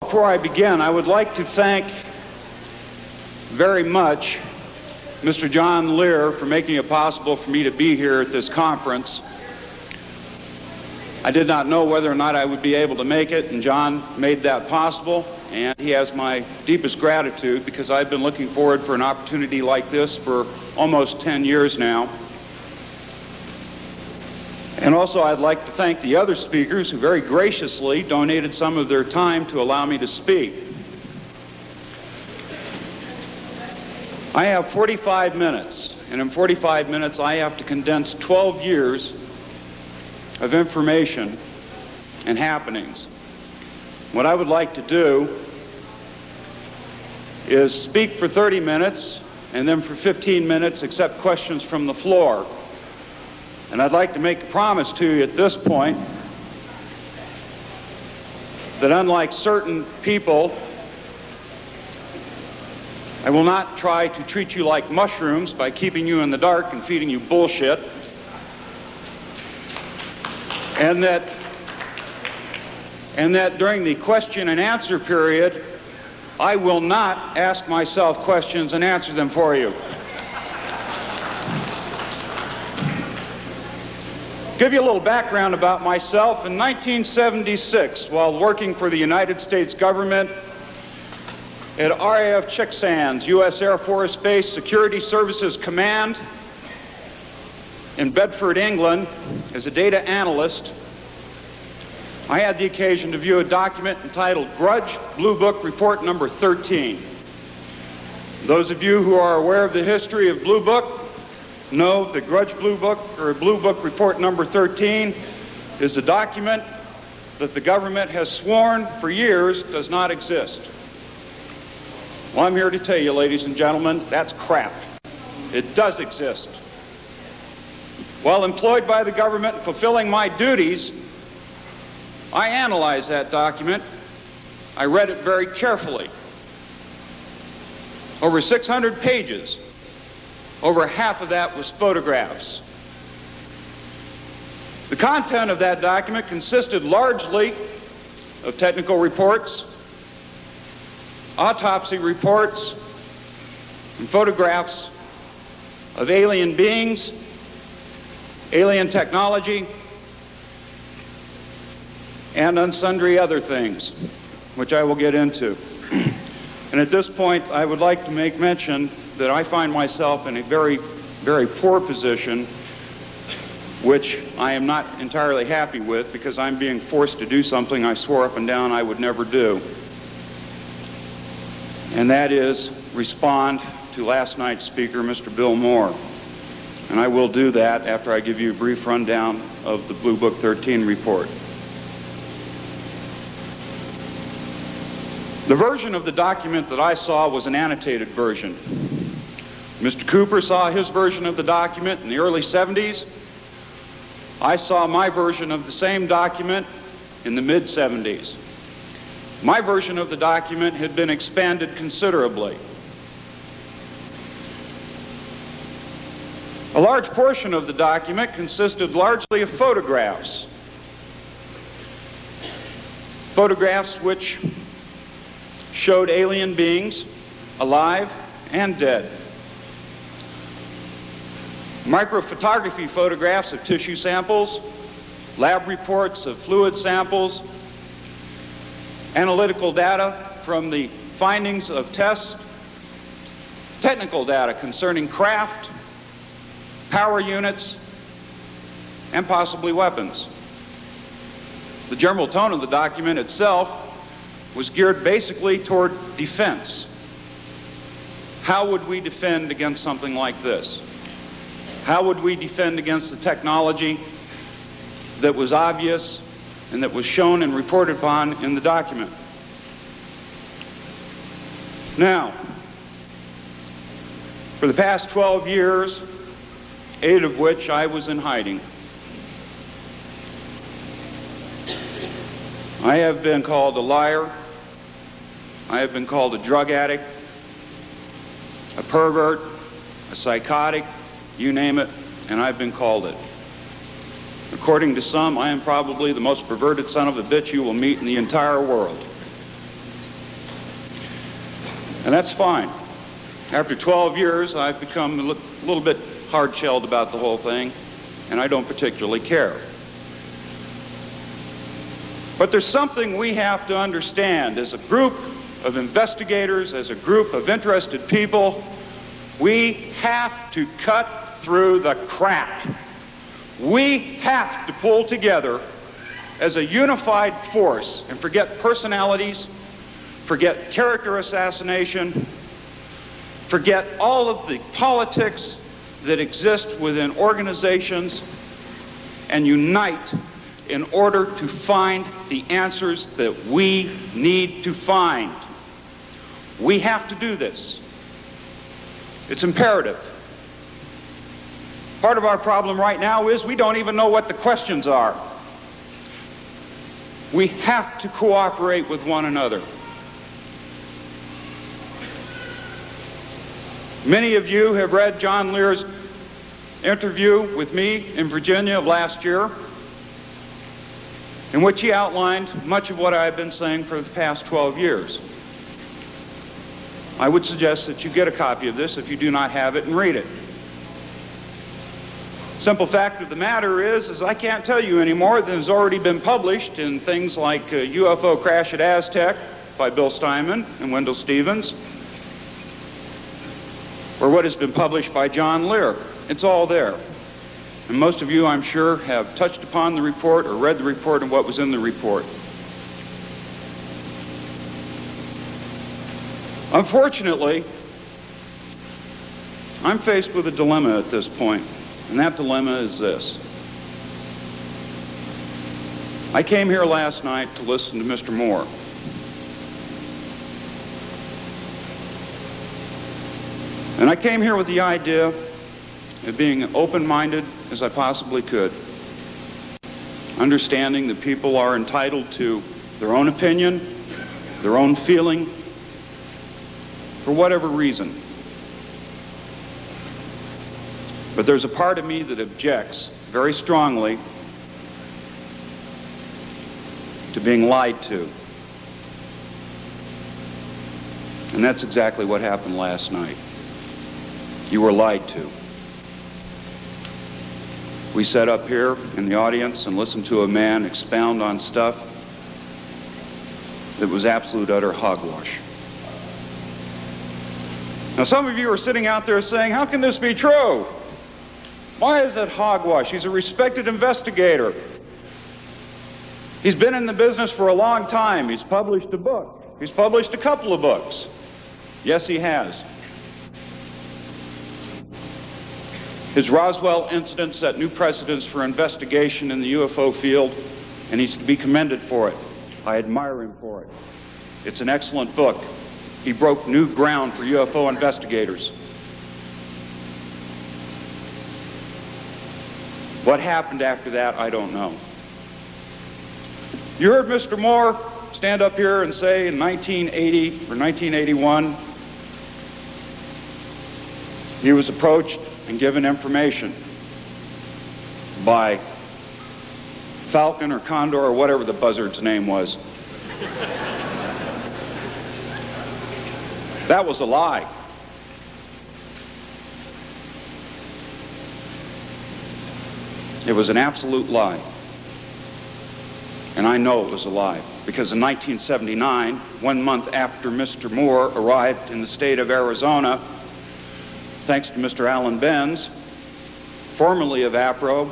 Before I begin, I would like to thank very much Mr. John Lear for making it possible for me to be here at this conference. I did not know whether or not I would be able to make it, and John made that possible, and he has my deepest gratitude because I've been looking forward for an opportunity like this for almost 10 years now. And also I'd like to thank the other speakers who very graciously donated some of their time to allow me to speak. I have 45 minutes, and in 45 minutes I have to condense 12 years of information and happenings. What I would like to do is speak for 30 minutes and then for 15 minutes accept questions from the floor. And I'd like to make a promise to you at this point that unlike certain people, I will not try to treat you like mushrooms by keeping you in the dark and feeding you bullshit. And that during the question and answer period, I will not ask myself questions and answer them for you. Give you a little background about myself. In 1976, while working for the United States government at RAF Chicksands, U.S. Air Force Base Security Services Command in Bedford, England, as a data analyst, I had the occasion to view a document entitled Grudge Blue Book Report number 13. Those of you who are aware of the history of Blue Book know that Grudge Blue Book, or Blue Book Report number 13, is a document that the government has sworn for years does not exist. Well, I'm here to tell you, ladies and gentlemen, that's crap. It does exist. While employed by the government and fulfilling my duties, I analyzed that document. I read it very carefully. Over 600 pages. Over half of that was photographs. The content of that document consisted largely of technical reports, autopsy reports, and photographs of alien beings, alien technology, and sundry other things, which I will get into. And at this point, I would like to make mention that I find myself in a very, very poor position, which I am not entirely happy with because I'm being forced to do something I swore up and down I would never do. And that is respond to last night's speaker, Mr. Bill Moore. And I will do that after I give you a brief rundown of the Blue Book 13 report. The version of the document that I saw was an annotated version. Mr. Cooper saw his version of the document in the early 70s. I saw my version of the same document in the mid-70s. My version of the document had been expanded considerably. A large portion of the document consisted largely of photographs. Photographs which showed alien beings, alive and dead. Microphotography photographs of tissue samples, lab reports of fluid samples, analytical data from the findings of tests, technical data concerning craft, power units, and possibly weapons. The general tone of the document itself was geared basically toward defense. How would we defend against something like this? How would we defend against the technology that was obvious and that was shown and reported upon in the document? Now, for the past 12 years, 8 of which I was in hiding, I have been called a liar. I have been called a drug addict, a pervert, a psychotic, you name it, and I've been called it. According to some, I am probably the most perverted son of a bitch you will meet in the entire world. And that's fine. After 12 years, I've become a little bit hard-shelled about the whole thing, and I don't particularly care. But there's something we have to understand as a group of investigators, as a group of interested people. We have to cut through the crap. We have to pull together as a unified force and forget personalities, forget character assassination, forget all of the politics that exist within organizations, and unite in order to find the answers that we need to find. We have to do this. It's imperative. Part of our problem right now is we don't even know what the questions are. We have to cooperate with one another. Many of you have read John Lear's interview with me in Virginia of last year, in which he outlined much of what I've been saying for the past 12 years. I would suggest that you get a copy of this if you do not have it and read it. Simple fact of the matter is I can't tell you any more than has already been published in things like UFO Crash at Aztec by Bill Steinman and Wendell Stevens, or what has been published by John Lear. It's all there. And most of you, I'm sure, have touched upon the report or read the report and what was in the report. Unfortunately, I'm faced with a dilemma at this point, and that dilemma is this. I came here last night to listen to Mr. Moore. And I came here with the idea of being open-minded as I possibly could, understanding that people are entitled to their own opinion, their own feeling, for whatever reason. But there's a part of me that objects very strongly to being lied to. And that's exactly what happened last night. You were lied to. We sat up here in the audience and listened to a man expound on stuff that was absolute utter hogwash. Now, some of you are sitting out there saying, how can this be true? Why is it hogwash? He's a respected investigator. He's been in the business for a long time. He's published a book. He's published a couple of books. Yes, he has. His Roswell incident set new precedents for investigation in the UFO field, and he's to be commended for it. I admire him for it. It's an excellent book. He broke new ground for UFO investigators. What happened after that, I don't know. You heard Mr. Moore stand up here and say in 1980 or 1981, he was approached and given information by Falcon or Condor or whatever the buzzard's name was. That was a lie. It was an absolute lie. And I know it was a lie, because in 1979, 1 month after Mr. Moore arrived in the state of Arizona, thanks to Mr. Alan Benz, formerly of APRO,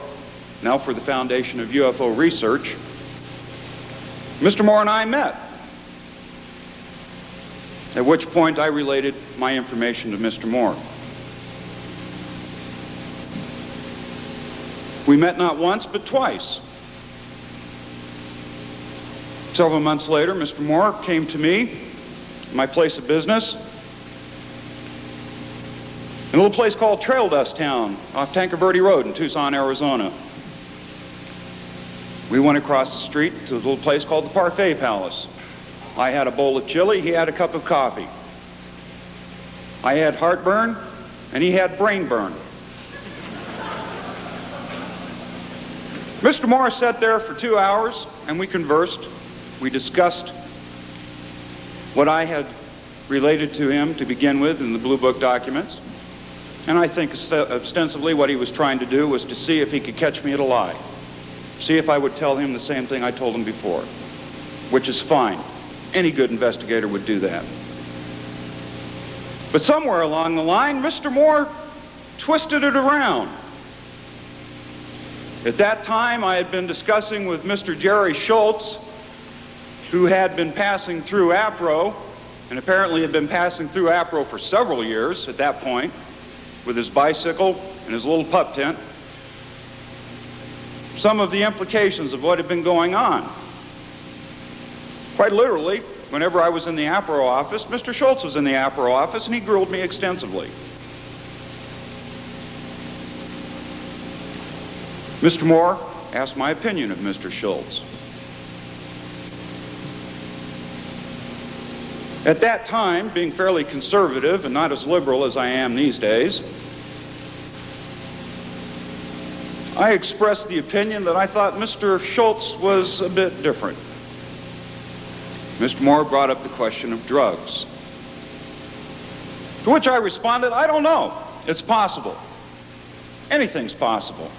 now for the Foundation of UFO Research, Mr. Moore and I met, at which point I related my information to Mr. Moore. We met not once, but twice. Several months later, Mr. Moore came to me, my place of business, in a little place called Trail Dust Town off Tanker Verde Road in Tucson, Arizona. We went across the street to a little place called the Parfait Palace. I had a bowl of chili, he had a cup of coffee. I had heartburn, and he had brain burn. Mr. Moore sat there for 2 hours, and we conversed. We discussed what I had related to him to begin with in the Blue Book documents. And I think ostensibly what he was trying to do was to see if he could catch me at a lie. See if I would tell him the same thing I told him before, which is fine. Any good investigator would do that. But somewhere along the line, Mr. Moore twisted it around. At that time, I had been discussing with Mr. Jerry Schultz, who had been passing through APRO, and apparently had been passing through APRO for several years at that point, with his bicycle and his little pup tent, some of the implications of what had been going on. Quite literally, whenever I was in the APRO office, Mr. Schultz was in the APRO office, and he grilled me extensively. Mr. Moore asked my opinion of Mr. Schultz. At that time, being fairly conservative and not as liberal as I am these days, I expressed the opinion that I thought Mr. Schultz was a bit different. Mr. Moore brought up the question of drugs, to which I responded, I don't know. It's possible. Anything's possible.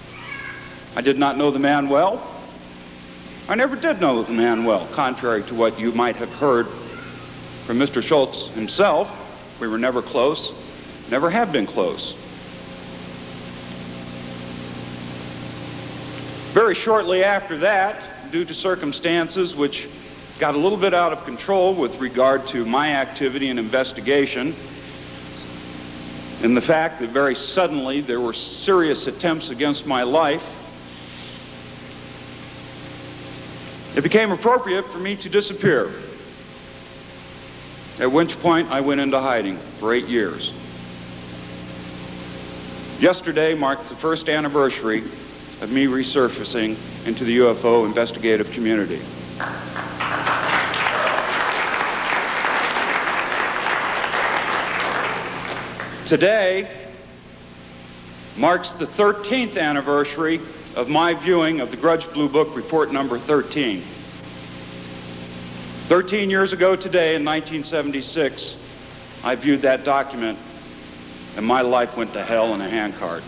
I did not know the man well. I never did know the man well, contrary to what you might have heard from Mr. Schultz himself. We were never close, never have been close. Very shortly after that, due to circumstances which got a little bit out of control with regard to my activity and investigation, and the fact that very suddenly there were serious attempts against my life, it became appropriate for me to disappear. At which point I went into hiding for 8 years. Yesterday marked the first anniversary of me resurfacing into the UFO investigative community. Today marks the 13th anniversary of my viewing of the Grudge Blue Book report number 13. 13 years ago today, in 1976, I viewed that document, and my life went to hell in a handcart.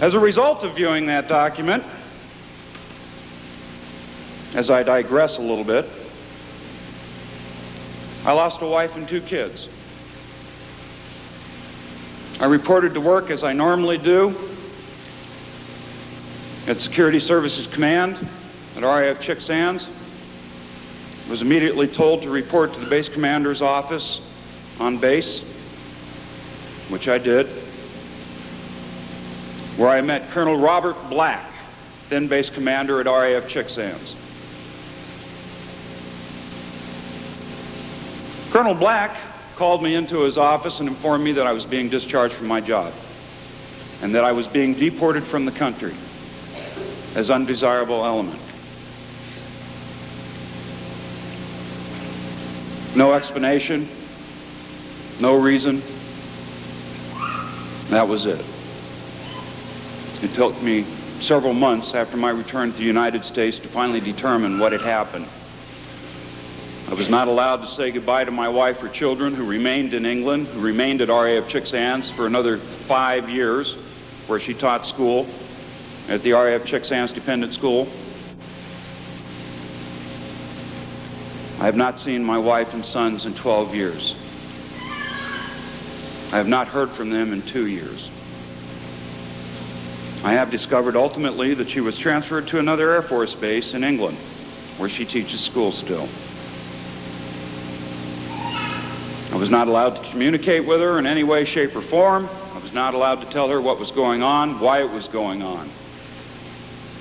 As a result of viewing that document, as I digress a little bit, I lost a wife and 2 kids. I reported to work as I normally do at Security Services Command at RAF Chick Sands. Was immediately told to report to the base commander's office on base, which I did, where I met Colonel Robert Black, then base commander at RAF Chick Sands. Colonel Black called me into his office and informed me that I was being discharged from my job and that I was being deported from the country as undesirable element. No explanation, no reason. That was it. It took me several months after my return to the United States to finally determine what had happened. I was not allowed to say goodbye to my wife or children, who remained in England, who remained at RAF Chick Sands for another 5 years, where she taught school at the RAF Chick Sands Dependent School. I have not seen my wife and sons in 12 years. I have not heard from them in 2 years. I have discovered ultimately that she was transferred to another Air Force base in England, where she teaches school still. I was not allowed to communicate with her in any way, shape, or form. I was not allowed to tell her what was going on, why it was going on.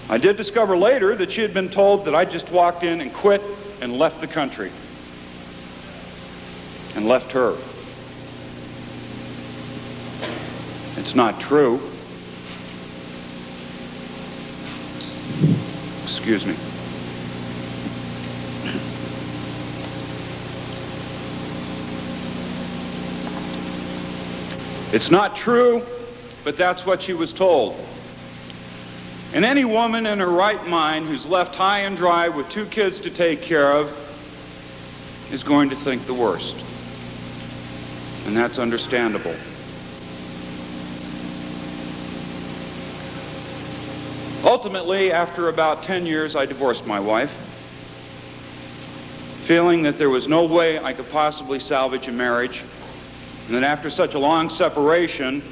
I did discover later that she had been told that I just walked in and quit and left the country. And left her. It's not true. Excuse me. It's not true, but that's what she was told. And any woman in her right mind who's left high and dry with 2 kids to take care of is going to think the worst. And that's understandable. Ultimately, after about 10 years, I divorced my wife, feeling that there was no way I could possibly salvage a marriage, and that after such a long separation,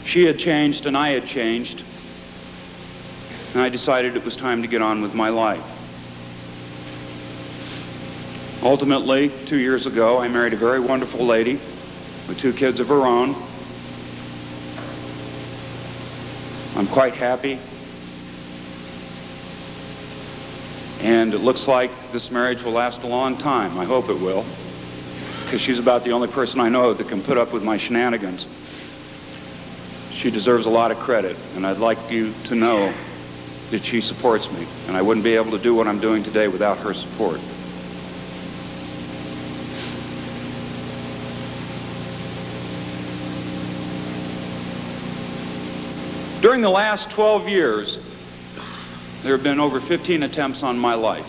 she had changed and I had changed, and I decided it was time to get on with my life. Ultimately, 2 years ago, I married a very wonderful lady with 2 kids of her own. I'm quite happy. And it looks like this marriage will last a long time. I hope it will, because she's about the only person I know that can put up with my shenanigans. She deserves a lot of credit, and I'd like you to know that she supports me, and I wouldn't be able to do what I'm doing today without her support. During the last 12 years, there have been over 15 attempts on my life.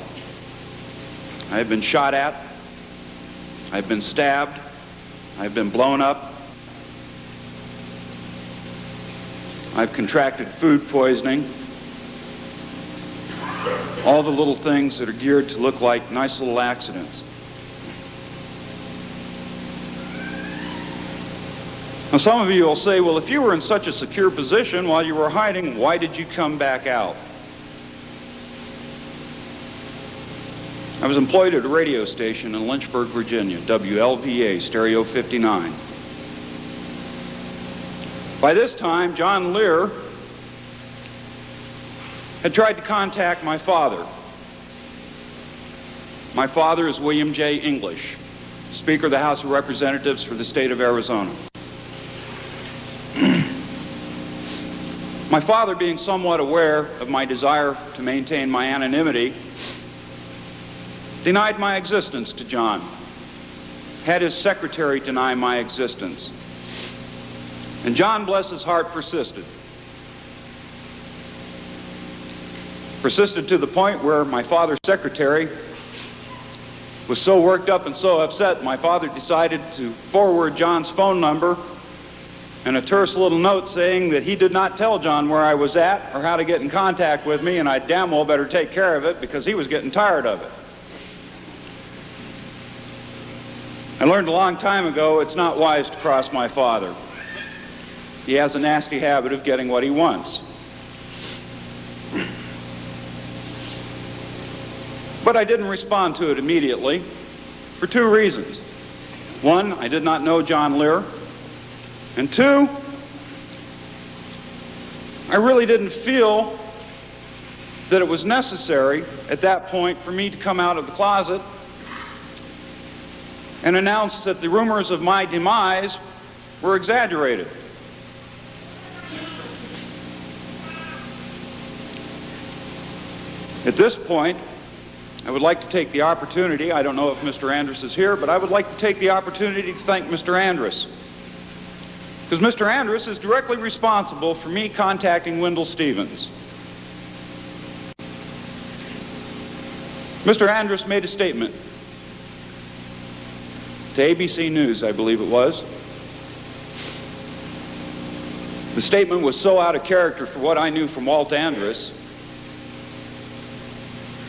I have been shot at, I've been stabbed, I've been blown up, I've contracted food poisoning, all the little things that are geared to look like nice little accidents. Now, some of you will say, well, if you were in such a secure position while you were hiding, why did you come back out? I was employed at a radio station in Lynchburg, Virginia, WLVA, Stereo 59. By this time, John Lear had tried to contact my father. My father is William J. English, Speaker of the House of Representatives for the state of Arizona. My father, being somewhat aware of my desire to maintain my anonymity, denied my existence to John, had his secretary deny my existence. And John, bless his heart, persisted. Persisted to the point where my father's secretary was so worked up and so upset, my father decided to forward John's phone number and a terse little note saying that he did not tell John where I was at or how to get in contact with me, and I damn well better take care of it because he was getting tired of it. I learned a long time ago it's not wise to cross my father. He has a nasty habit of getting what he wants. But I didn't respond to it immediately for 2 reasons. 1, I did not know John Lear. And 2, I really didn't feel that it was necessary at that point for me to come out of the closet and announce that the rumors of my demise were exaggerated. At this point, I would like to take the opportunity, I don't know if Mr. Andrus is here, but I would like to take the opportunity to thank Mr. Andrus. Because Mr. Andrus is directly responsible for me contacting Wendell Stevens. Mr. Andrus made a statement to ABC News, I believe it was. The statement was so out of character for what I knew from Walt Andrus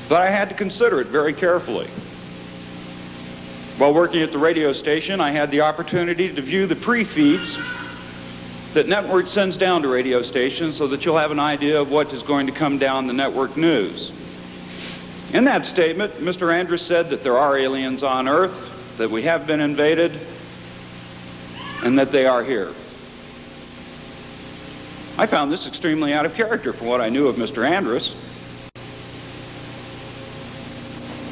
that I had to consider it very carefully. While working at the radio station, I had the opportunity to view the pre-feeds that network sends down to radio stations so that you'll have an idea of what is going to come down the network news. In that statement, Mr. Andrus said that there are aliens on Earth, that we have been invaded, and that they are here. I found this extremely out of character from what I knew of Mr. Andrus.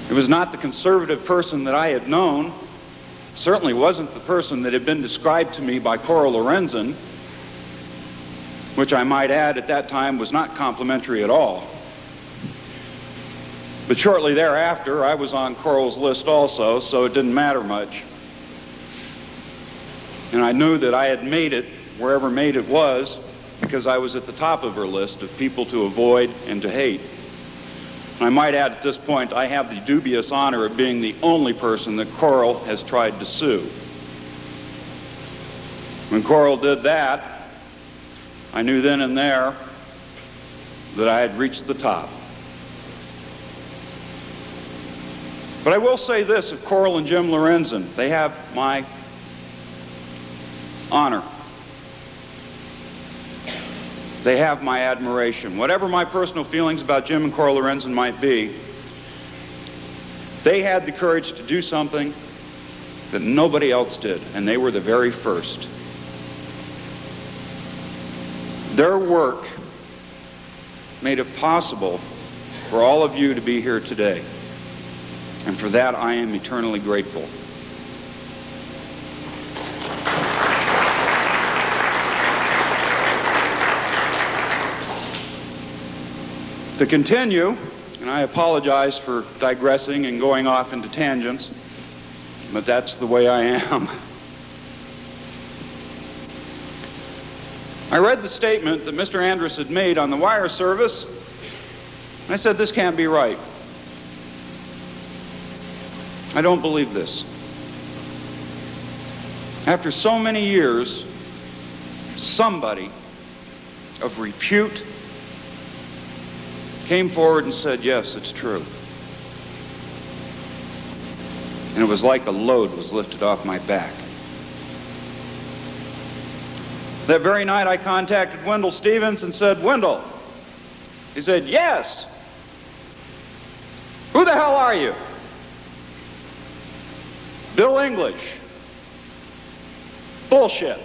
It was not the conservative person that I had known. Certainly wasn't the person that had been described to me by Cora Lorenzen, which I might add at that time was not complimentary at all. But shortly thereafter, I was on Coral's list also, so it didn't matter much. And I knew that I had made it, wherever made it was, because I was at the top of her list of people to avoid and to hate. I might add at this point, I have the dubious honor of being the only person that Coral has tried to sue. When Coral did that, I knew then and there that I had reached the top. But I will say this of Coral and Jim Lorenzen, they have my honor. They have my admiration. Whatever my personal feelings about Jim and Coral Lorenzen might be, they had the courage to do something that nobody else did, and they were the very first. Their work made it possible for all of you to be here today. And for that, I am eternally grateful. To continue, and I apologize for digressing and going off into tangents, but that's the way I am. I read the statement that Mr. Andrus had made on the wire service, and I said, this can't be right. I don't believe this. After so many years, somebody of repute came forward and said, yes, it's true. And it was like a load was lifted off my back. That very night I contacted Wendell Stevens and said, Wendell. He said, yes. Who the hell are you? Bill English. Bullshit.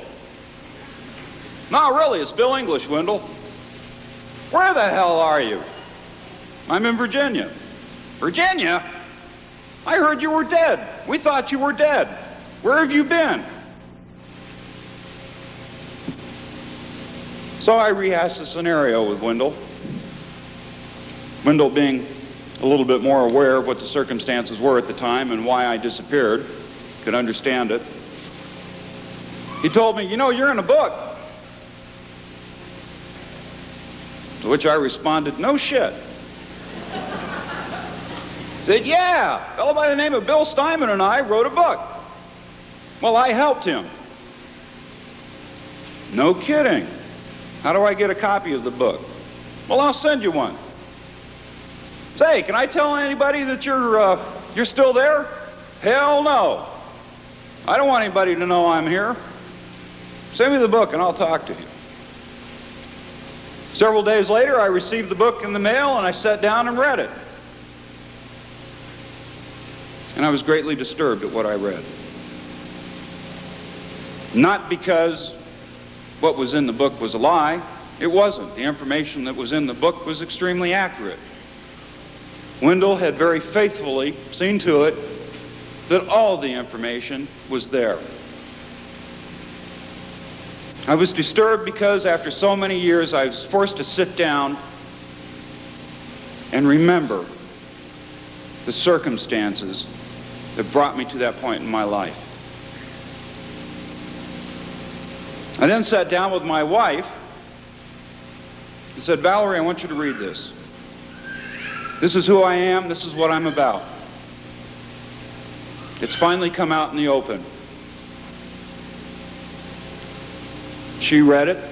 No, really, it's Bill English, Wendell. Where the hell are you? I'm in Virginia. Virginia? I heard you were dead. We thought you were dead. Where have you been? So I rehashed the scenario with Wendell. Wendell being a little bit more aware of what the circumstances were at the time and why I disappeared, could understand it. He told me, you know, you're in a book. To which I responded, no shit. He said, yeah, a fellow by the name of Bill Steinman and I wrote a book. Well, I helped him. No kidding. How do I get a copy of the book? Well, I'll send you one. Say, can I tell anybody that you're still there? Hell no. I don't want anybody to know I'm here. Send me the book and I'll talk to you. Several days later, I received the book in the mail and I sat down and read it. And I was greatly disturbed at what I read. Not because what was in the book was a lie. It wasn't. The information that was in the book was extremely accurate. Wendell had very faithfully seen to it that all the information was there. I was disturbed because after so many years I was forced to sit down and remember the circumstances that brought me to that point in my life. I then sat down with my wife and said, Valerie, I want you to read this. This is who I am. This is what I'm about. It's finally come out in the open. She read it.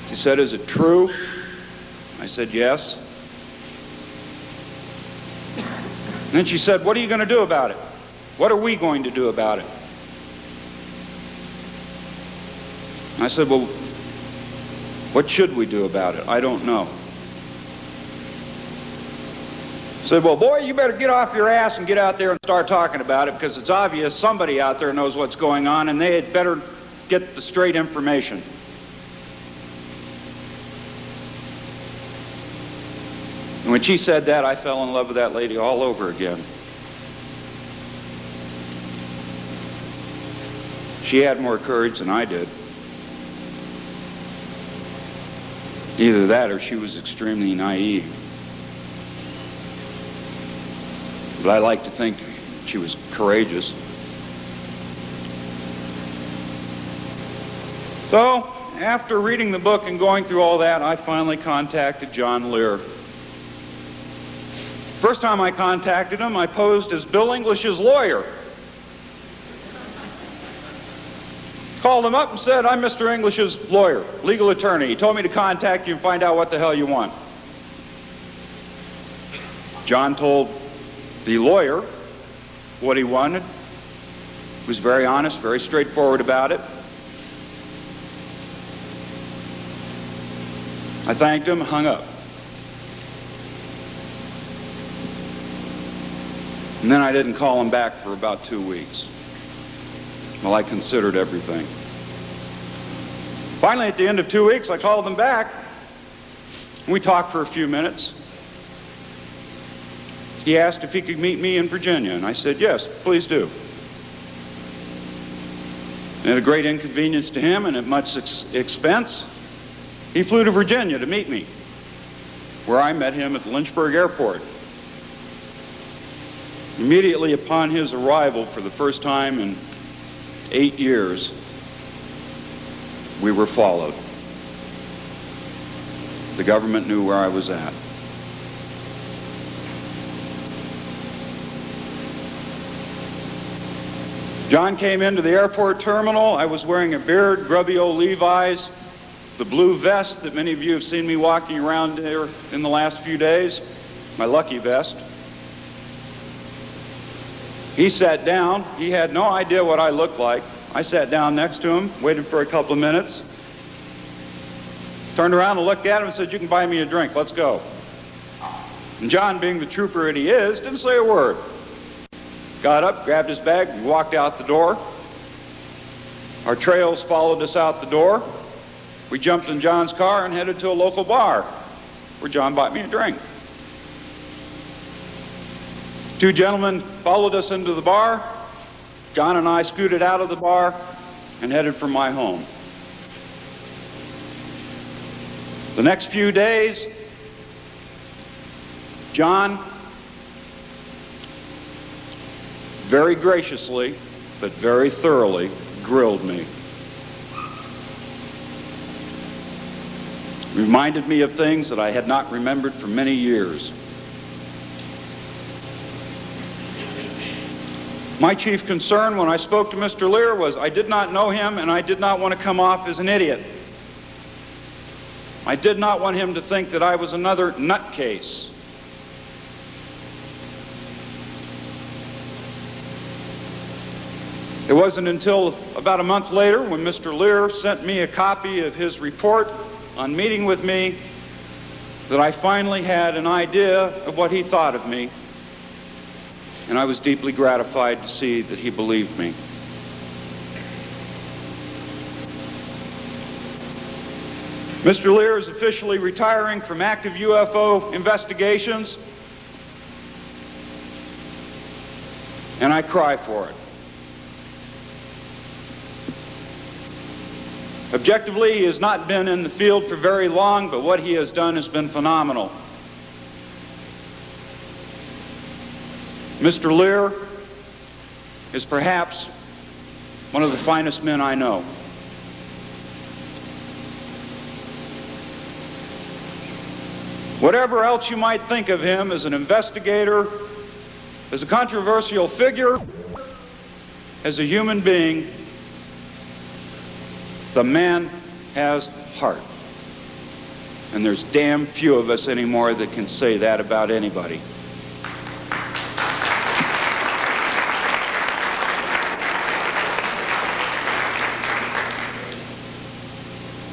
She said, is it true? I said, yes. And then she said, what are you going to do about it? What are we going to do about it? I said, well, what should we do about it? I don't know. I said, well, boy, you better get off your ass and get out there and start talking about it, because it's obvious somebody out there knows what's going on and they had better get the straight information. And when she said that, I fell in love with that lady all over again. She had more courage than I did. Either that or she was extremely naive. But I like to think she was courageous. So, after reading the book and going through all that, I finally contacted John Lear. First time I contacted him, I posed as Bill English's lawyer. Called him up and said, I'm Mr. English's lawyer, legal attorney. He told me to contact you and find out what the hell you want. John told the lawyer what he wanted. He was very honest, very straightforward about it. I thanked him, hung up. And then I didn't call him back for about 2 weeks. Well, I considered everything. Finally, at the end of 2 weeks, I called him back. We talked for a few minutes. He asked if he could meet me in Virginia, and I said, yes, please do. And at a great inconvenience to him and at much expense, he flew to Virginia to meet me, where I met him at the Lynchburg airport. Immediately upon his arrival, for the first time in 8 years, we were followed. The government knew where I was at. John came into the airport terminal. I was wearing a beard, grubby old Levi's, the blue vest that many of you have seen me walking around there in the last few days, my lucky vest. He sat down. He had no idea what I looked like. I sat down next to him, waited for a couple of minutes, turned around and looked at him and said, you can buy me a drink, let's go. And John, being the trooper that he is, didn't say a word. Got up, grabbed his bag, and walked out the door. Our trails followed us out the door. We jumped in John's car and headed to a local bar, where John bought me a drink. Two gentlemen followed us into the bar. John and I scooted out of the bar and headed for my home. The next few days, John very graciously, but very thoroughly, grilled me. Reminded me of things that I had not remembered for many years. My chief concern when I spoke to Mr. Lear was I did not know him and I did not want to come off as an idiot. I did not want him to think that I was another nutcase. It wasn't until about a month later when Mr. Lear sent me a copy of his report on meeting with me that I finally had an idea of what he thought of me. And I was deeply gratified to see that he believed me. Mr. Lear is officially retiring from active UFO investigations, and I cry for it. Objectively, he has not been in the field for very long, but what he has done has been phenomenal. Mr. Lear is perhaps one of the finest men I know. Whatever else you might think of him as an investigator, as a controversial figure, as a human being, the man has heart. And there's damn few of us anymore that can say that about anybody.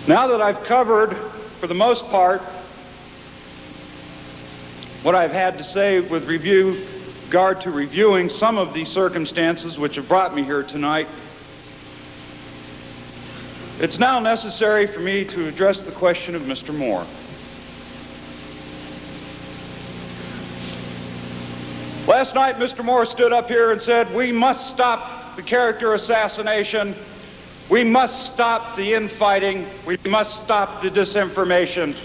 Now that I've covered, for the most part, what I've had to say with regard to reviewing some of the circumstances which have brought me here tonight, it's now necessary for me to address the question of Mr. Moore. Last night, Mr. Moore stood up here and said, we must stop the character assassination. We must stop the infighting. We must stop the disinformation.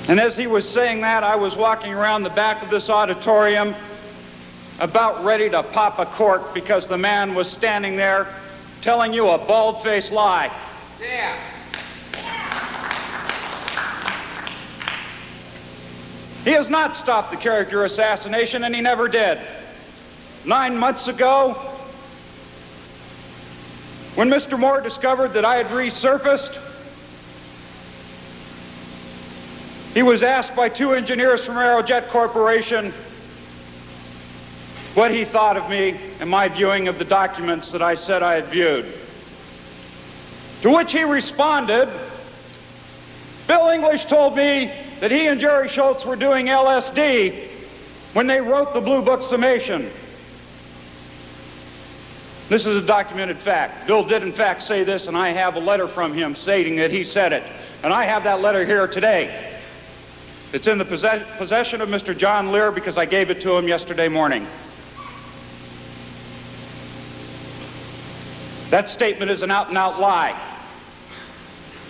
And as he was saying that, I was walking around the back of this auditorium about ready to pop a cork because the man was standing there telling you a bald-faced lie. Yeah. He has not stopped the character assassination, and he never did. 9 months ago, when Mr. Moore discovered that I had resurfaced, he was asked by 2 engineers from Aerojet Corporation what he thought of me and my viewing of the documents that I said I had viewed. To which he responded, Bill English told me that he and Jerry Schultz were doing LSD when they wrote the Blue Book summation. This is a documented fact. Bill did in fact say this, and I have a letter from him stating that he said it. And I have that letter here today. It's in the possession of Mr. John Lear because I gave it to him yesterday morning. That statement is an out-and-out lie.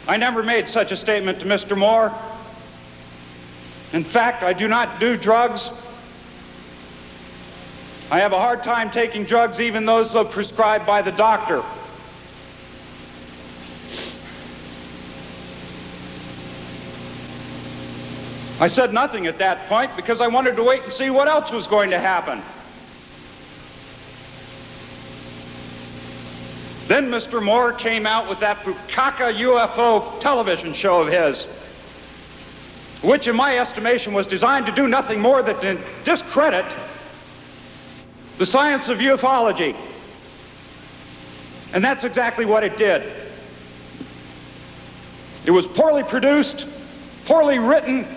I never made such a statement to Mr. Moore. In fact, I do not do drugs. I have a hard time taking drugs, even those prescribed by the doctor. I said nothing at that point because I wanted to wait and see what else was going to happen. Then Mr. Moore came out with that Bukaka UFO television show of his, which in my estimation was designed to do nothing more than to discredit the science of ufology. And that's exactly what it did. It was poorly produced, poorly written,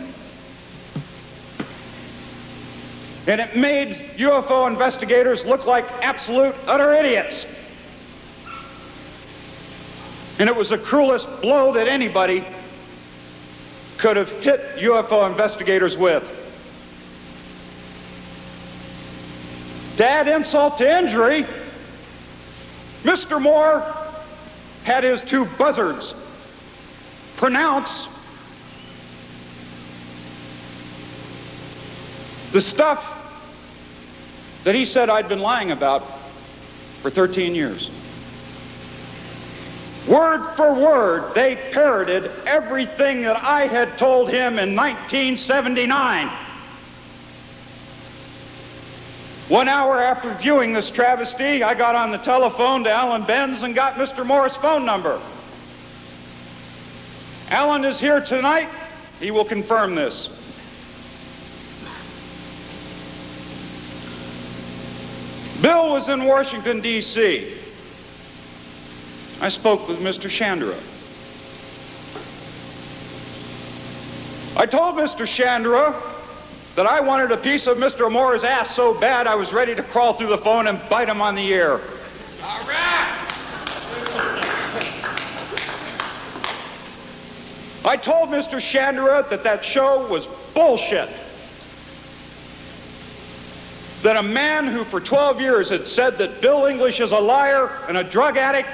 and it made UFO investigators look like absolute utter idiots. And it was the cruelest blow that anybody could have hit UFO investigators with. To add insult to injury, Mr. Moore had his 2 buzzards pronounce the stuff that he said I'd been lying about for 13 years. Word for word, they parroted everything that I had told him in 1979. 1 hour after viewing this travesty, I got on the telephone to Alan Benz and got Mr. Moore's phone number. Alan is here tonight. He will confirm this. Bill was in Washington, D.C. I spoke with Mr. Chandra. I told Mr. Chandra that I wanted a piece of Mr. Moore's ass so bad I was ready to crawl through the phone and bite him on the ear. All right! I told Mr. Chandra that that show was bullshit. That a man who for 12 years had said that Bill English is a liar and a drug addict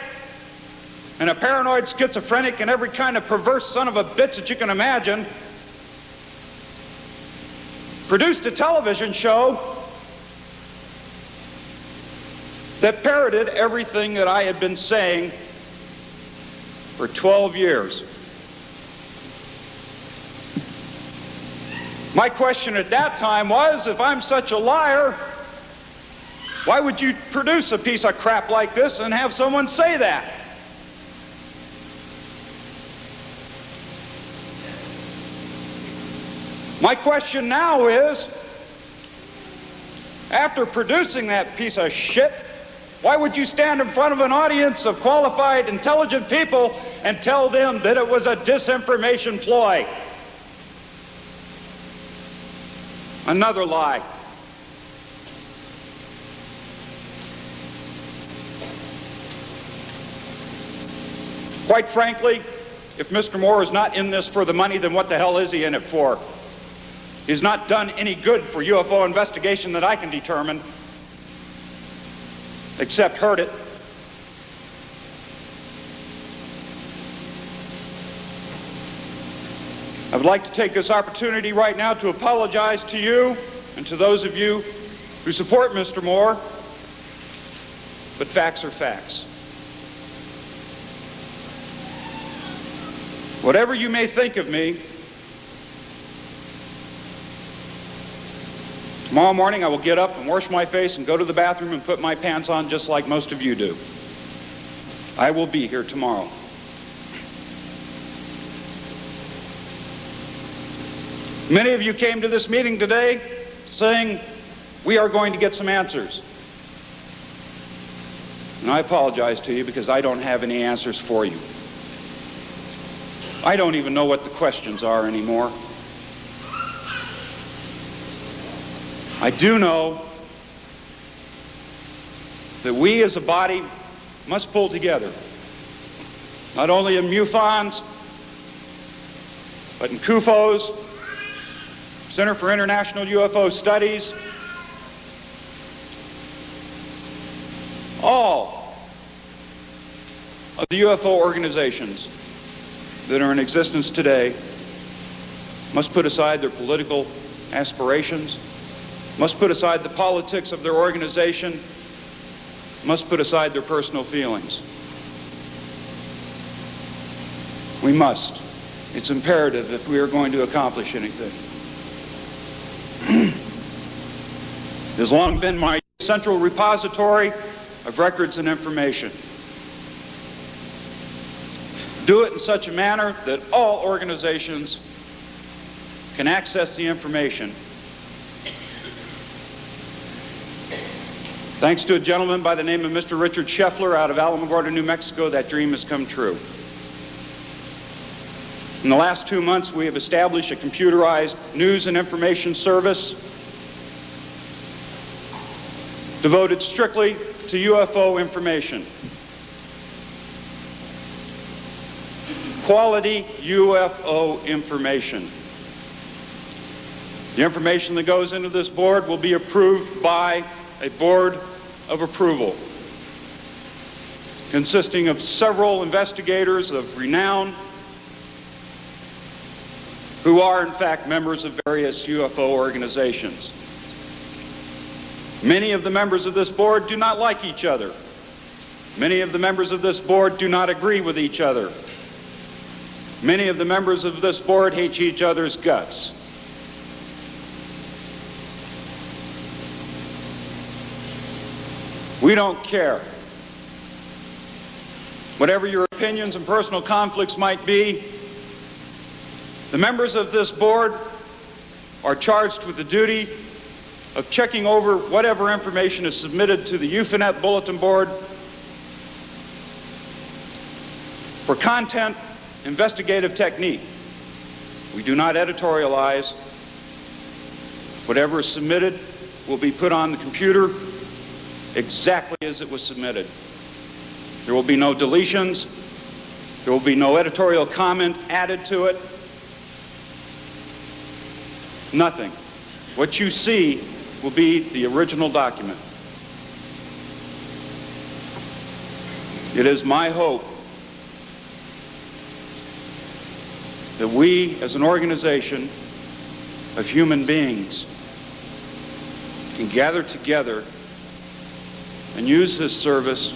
and a paranoid schizophrenic and every kind of perverse son of a bitch that you can imagine, produced a television show that parroted everything that I had been saying for 12 years. My question at that time was, if I'm such a liar, why would you produce a piece of crap like this and have someone say that? My question now is, after producing that piece of shit, why would you stand in front of an audience of qualified, intelligent people and tell them that it was a disinformation ploy? Another lie. Quite frankly, if Mr. Moore is not in this for the money, then what the hell is he in it for? He's not done any good for UFO investigation that I can determine, except hurt it. I would like to take this opportunity right now to apologize to you and to those of you who support Mr. Moore, but facts are facts. Whatever you may think of me, Tomorrow morning I will get up and wash my face and go to the bathroom and put my pants on just like most of you do. I will be here tomorrow. Many of you came to this meeting today saying, we are going to get some answers. And I apologize to you because I don't have any answers for you. I don't even know what the questions are anymore. I do know that we as a body must pull together, not only in MUFONs, but in CUFOs, Center for International UFO Studies, all of the UFO organizations that are in existence today must put aside their political aspirations, must put aside the politics of their organization, must put aside their personal feelings. We must. It's imperative if we are going to accomplish anything. It has long been my central repository of records and information. Do it in such a manner that all organizations can access the information. Thanks to a gentleman by the name of Mr. Richard Scheffler out of Alamogordo, New Mexico, that dream has come true. In the last 2 months, we have established a computerized news and information service devoted strictly to UFO information. Quality UFO information. The information that goes into this board will be approved by a board of approval consisting of several investigators of renown who are in fact members of various UFO organizations. Many of the members of this board do not like each other. Many of the members of this board do not agree with each other. Many of the members of this board hate each other's guts. We don't care. Whatever your opinions and personal conflicts might be, the members of this board are charged with the duty of checking over whatever information is submitted to the UFONet bulletin board for content, investigative technique. We do not editorialize. Whatever is submitted will be put on the computer exactly as it was submitted. There will be no deletions. There will be no editorial comment added to it. Nothing. What you see will be the original document. It is my hope that we, as an organization of human beings, can gather together and use this service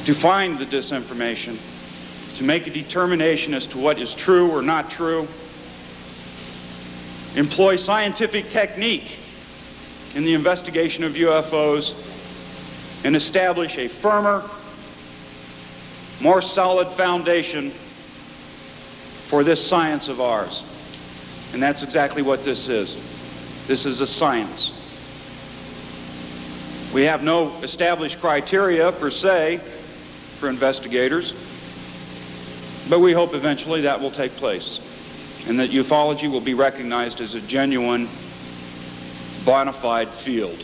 to find the disinformation, to make a determination as to what is true or not true, employ scientific technique in the investigation of UFOs, and establish a firmer, more solid foundation for this science of ours. And that's exactly what this is. This is a science. We have no established criteria per se for investigators, but we hope eventually that will take place and that ufology will be recognized as a genuine, bona fide field.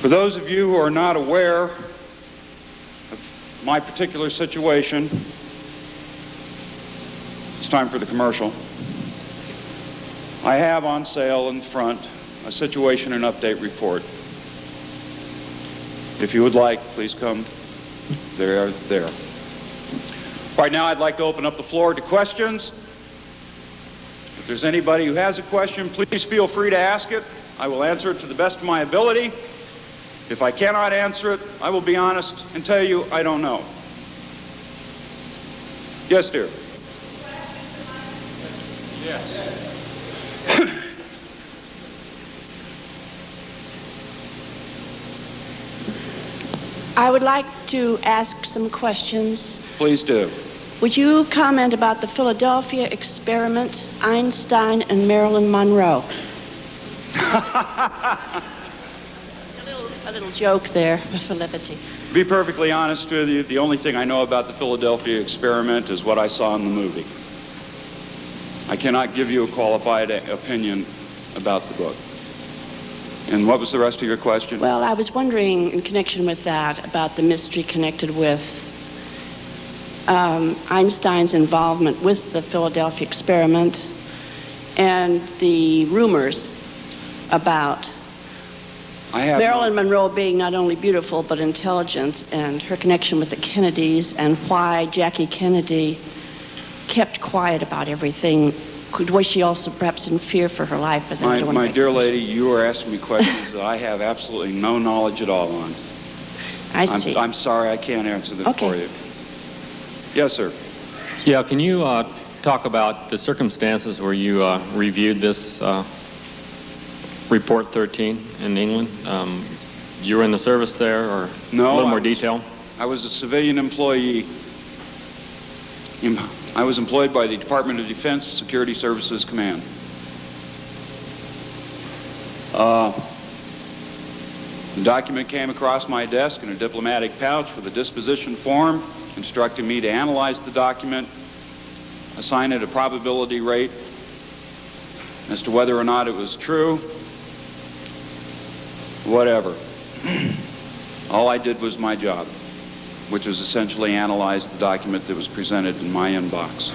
For those of you who are not aware of my particular situation, it's time for the commercial. I have on sale in front a situation and update report. If you would like, please come. They're there. Right now, I'd like to open up the floor to questions. If there's anybody who has a question, please feel free to ask it. I will answer it to the best of my ability. If I cannot answer it, I will be honest and tell you I don't know. Yes, dear. Yes. I would like to ask some questions. Please do. Would you comment about the Philadelphia experiment, Einstein and Marilyn Monroe? a little joke there for levity. To be perfectly honest with you, the only thing I know about the Philadelphia experiment is what I saw in the movie. I cannot give you a qualified opinion about the book. And what was the rest of your question? Well, I was wondering, in connection with that, about the mystery connected with Einstein's involvement with the Philadelphia experiment and the rumors about Marilyn Monroe being not only beautiful but intelligent, and her connection with the Kennedys, and why Jackie Kennedy kept quiet about everything. Was she also perhaps in fear for her life? My dear lady, you are asking me questions that I have absolutely no knowledge at all on. I see. I'm sorry, I can't answer them for you. Yes, sir. Yeah, can you talk about the circumstances where you reviewed this Report 13 in England? You were in the service there, or no, a little more detail? I was a civilian employee. I was employed by the Department of Defense Security Services Command. The document came across my desk in a diplomatic pouch with a disposition form instructing me to analyze the document, assign it a probability rate as to whether or not it was true, whatever. All I did was my job, which was essentially analyze the document that was presented in my inbox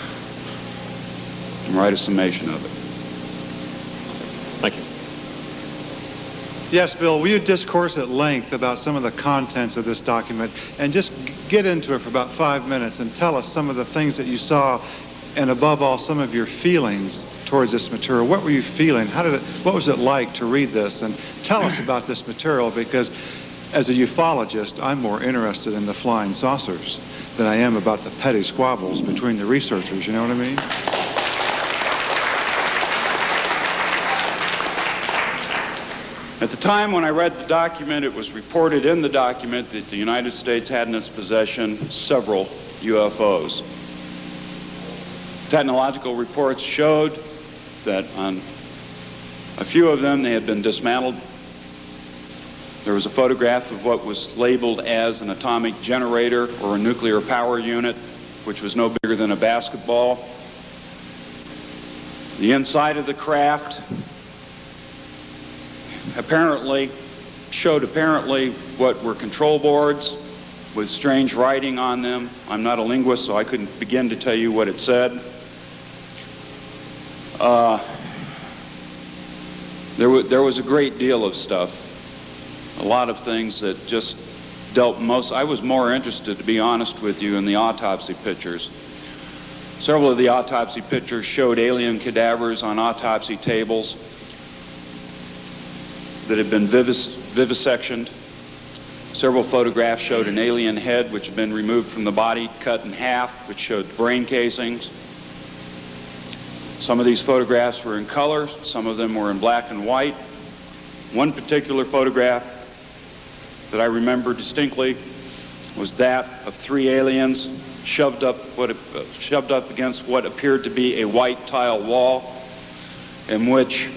and write a summation of it. Thank you. Yes, Bill, will you discourse at length about some of the contents of this document and just get into it for about 5 minutes and tell us some of the things that you saw, and above all, some of your feelings towards this material. What were you feeling? What was it like to read this? And tell us about this material, because as a ufologist, I'm more interested in the flying saucers than I am about the petty squabbles between the researchers, you know what I mean? At the time when I read the document, it was reported in the document that the United States had in its possession several UFOs. Technological reports showed that on a few of them they had been dismantled. There was a photograph of what was labeled as an atomic generator or a nuclear power unit, which was no bigger than a basketball. The inside of the craft showed what were control boards with strange writing on them. I'm not a linguist, so I couldn't begin to tell you what it said. There was a great deal of stuff, a lot of things that just dealt I was more interested, to be honest with you, in the autopsy pictures. Several of the autopsy pictures showed alien cadavers on autopsy tables that had been vivisectioned. Several photographs showed an alien head which had been removed from the body, cut in half, which showed brain casings. Some of these photographs were in color, some of them were in black and white. One particular photograph that I remember distinctly was that of three aliens shoved up against what appeared to be a white tile wall, in which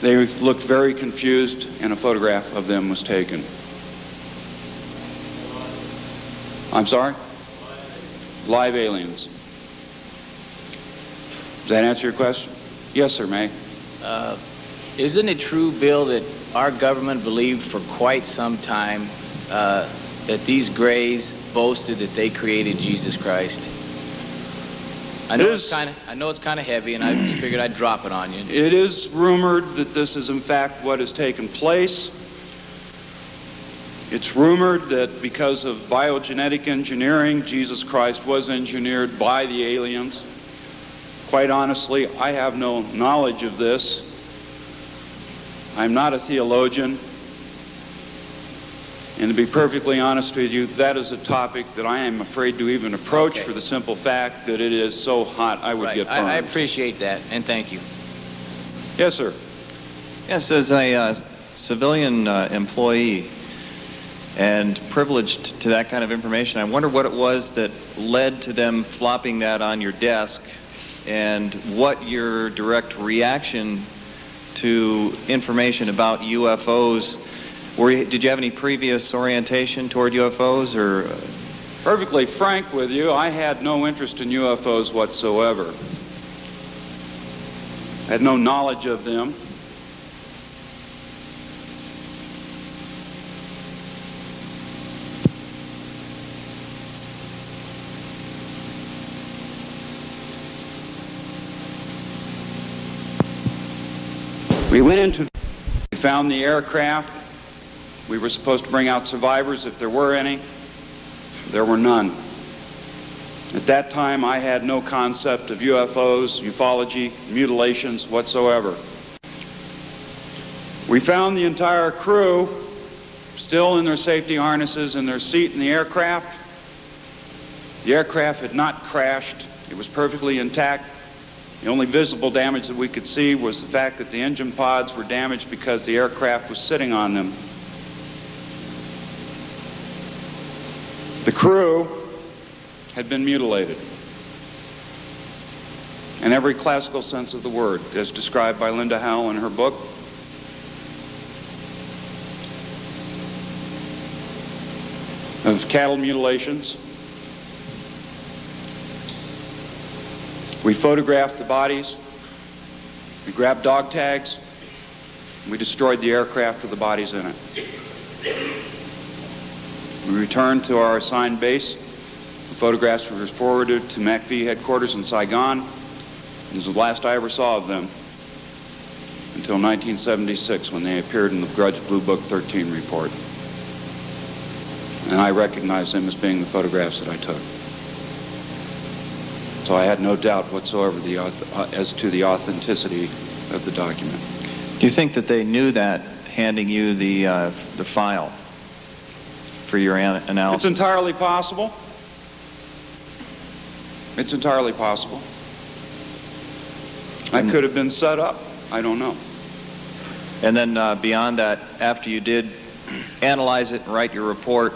they looked very confused, and a photograph of them was taken. I'm sorry? Live aliens. Does that answer your question? Yes, sir, May. Isn't it true, Bill, that our government believed for quite some time that these Greys boasted that they created Jesus Christ? I know it's kind of heavy, and I just figured I'd drop it on you. It is rumored that this is in fact what has taken place. It's rumored that because of biogenetic engineering, Jesus Christ was engineered by the aliens. Quite honestly, I have no knowledge of this. I'm not a theologian, And to be perfectly honest with you, that is a topic that I am afraid to even approach for the simple fact that it is so hot I would get burned. I appreciate that, and thank you. Yes, sir. Yes, as a civilian employee and privileged to that kind of information, I wonder what it was that led to them flopping that on your desk and what your direct reaction to information about UFOs. Did you have any previous orientation toward UFOs, or? Perfectly frank with you, I had no interest in UFOs whatsoever. I had no knowledge of them. We found the aircraft. We were supposed to bring out survivors if there were any. There were none. At that time, I had no concept of UFOs, ufology, mutilations whatsoever. We found the entire crew still in their safety harnesses in their seat in the aircraft. The aircraft had not crashed. It was perfectly intact. The only visible damage that we could see was the fact that the engine pods were damaged because the aircraft was sitting on them. The crew had been mutilated in every classical sense of the word, as described by Linda Howell in her book. Of cattle mutilations. We photographed the bodies. We grabbed dog tags. We destroyed the aircraft with the bodies in it. We returned to our assigned base. The photographs were forwarded to MACV headquarters in Saigon. This was the last I ever saw of them until 1976, when they appeared in the Grudge Blue Book 13 report. And I recognized them as being the photographs that I took. So I had no doubt whatsoever as to the authenticity of the document. Do you think that they knew that, handing you the file for your analysis? It's entirely possible. It's entirely possible. I could have been set up. I don't know. And then beyond that, after you did analyze it and write your report,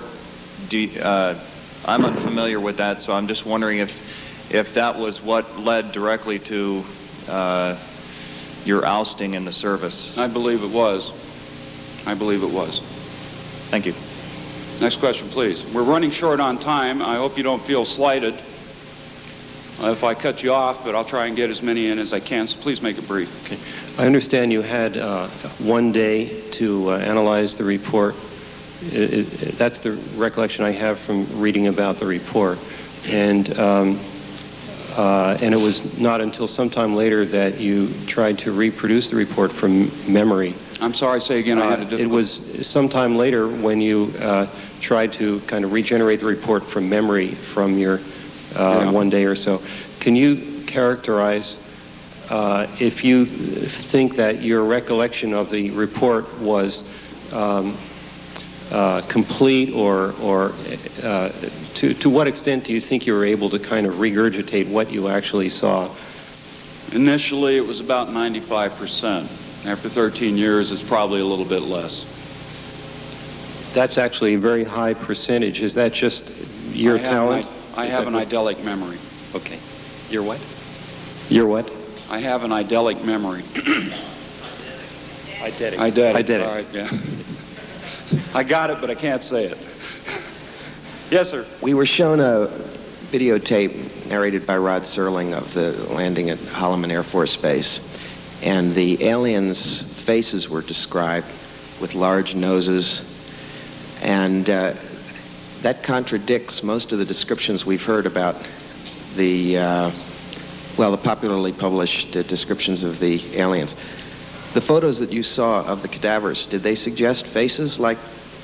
I'm unfamiliar with that, so I'm just wondering if that was what led directly to your ousting in the service. I believe it was. I believe it was. Thank you. Next question, please. We're running short on time. I hope you don't feel slighted if I cut you off, but I'll try and get as many in as I can, so please make it brief. Okay. I understand you had 1 day to analyze the report. That's the recollection I have from reading about the report. And it was not until sometime later that you tried to reproduce the report from memory. I'm sorry, say again. I had a difficulty. It was sometime later when you tried to kind of regenerate the report from memory from your 1 day or so. Can you characterize if you think that your recollection of the report was complete, or to what extent do you think you were able to kind of regurgitate what you actually saw? Initially, it was about 95%. After 13 years, it's probably a little bit less. That's actually a very high percentage. Is that just your talent? I have an idyllic memory. Okay. Your what? Your what? I have an idyllic memory. Eidetic. Eidetic. All right, yeah. I got it, but I can't say it. Yes, sir. We were shown a videotape narrated by Rod Serling of the landing at Holloman Air Force Base. And the aliens' faces were described with large noses. And that contradicts most of the descriptions we've heard about the popularly published descriptions of the aliens. The photos that you saw of the cadavers, did they suggest faces like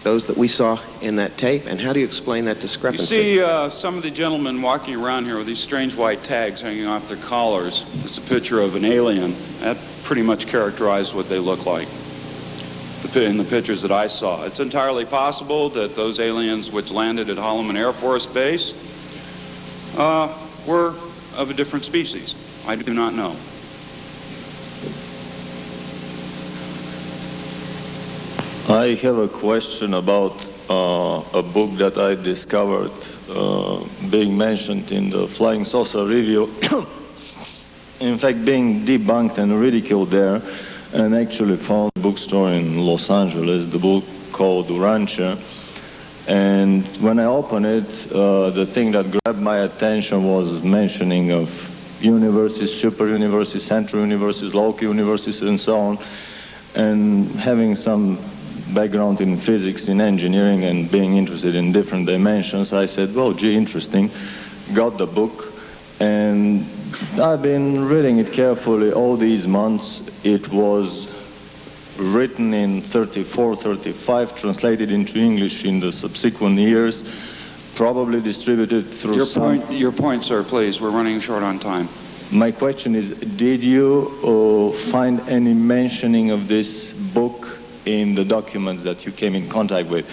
those that we saw in that tape? And how do you explain that discrepancy? You see some of the gentlemen walking around here with these strange white tags hanging off their collars. It's a picture of an alien. That pretty much characterized what they look like. in the pictures that I saw. It's entirely possible that those aliens which landed at Holloman Air Force Base were of a different species. I do not know. I have a question about a book that I discovered being mentioned in the Flying Saucer Review. In fact, being debunked and ridiculed there, and actually found a bookstore in Los Angeles, the book called Rancher. And when I opened it, the thing that grabbed my attention was mentioning of universes, super universes, central universes, local universes, and so on. And having some background in physics, in engineering, and being interested in different dimensions, I said, well, gee, interesting. Got the book, and I've been reading it carefully all these months. It was written in 34, 35, translated into English in the subsequent years, probably distributed through Your point, sir, please. We're running short on time. My question is, did you find any mentioning of this book in the documents that you came in contact with?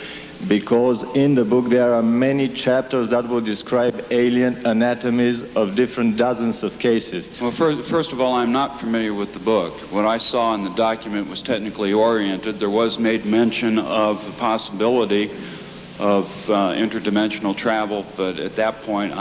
Because in the book there are many chapters that will describe alien anatomies of different dozens of cases. Well, first of all, I'm not familiar with the book. What I saw in the document was technically oriented. There was made mention of the possibility of interdimensional travel, but at that point,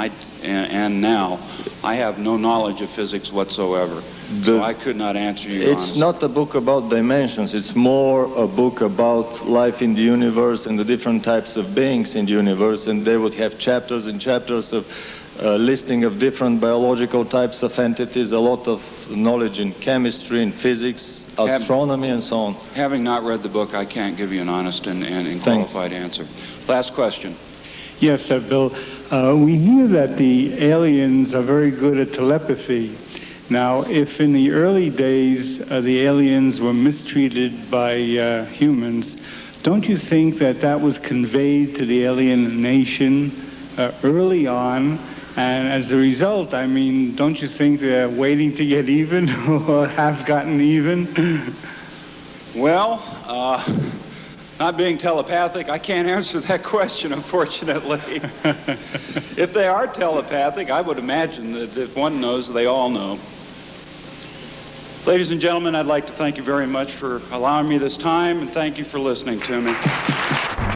and now, I have no knowledge of physics whatsoever. So I could not answer you It's honestly. not a book about dimensions. It's more a book about life in the universe and the different types of beings in the universe, and they would have chapters and chapters of listing of different biological types of entities, a lot of knowledge in chemistry and physics, astronomy, and so on. Having not read the book, I can't give you an honest and qualified answer. Last question. Yes, Bill. We hear that the aliens are very good at telepathy. Now, if in the early days the aliens were mistreated by humans, don't you think that that was conveyed to the alien nation early on? And as a result, I mean, don't you think they're waiting to get even or have gotten even? Well, not being telepathic, I can't answer that question, unfortunately. If they are telepathic, I would imagine that if one knows, they all know. Ladies and gentlemen, I'd like to thank you very much for allowing me this time, and thank you for listening to me.